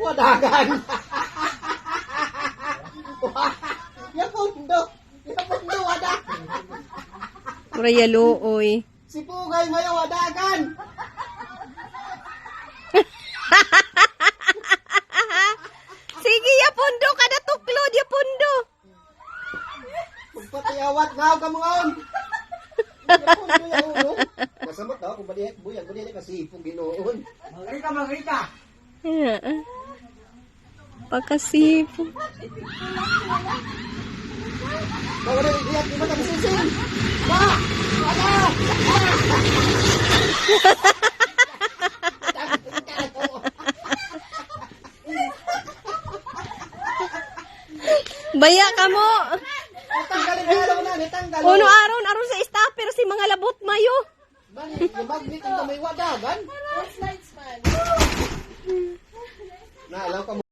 Wadagan. Yapundo. Yapundo, wadag. Pura yalo, oy. Si Pugay ngayon, wadagan. Sige, yapundo. Kada tuklod, yapundo. Pagpatiyawat nga ka mga on. Yapundo yung ulo. Masamot daw, kung balihan, buyag, balihan kasi ipong ginoon. Magrika, magrika. Pagkasipo. Bawala yung iyak, di ba tagasising? Ba! Wala! Baya ka mo. Tanggalin ka lang na, nitanggal. Uno aron sa stopper si mga labot mayo. Bani, yung magnet ang may wadagan. Na, alam ka mo.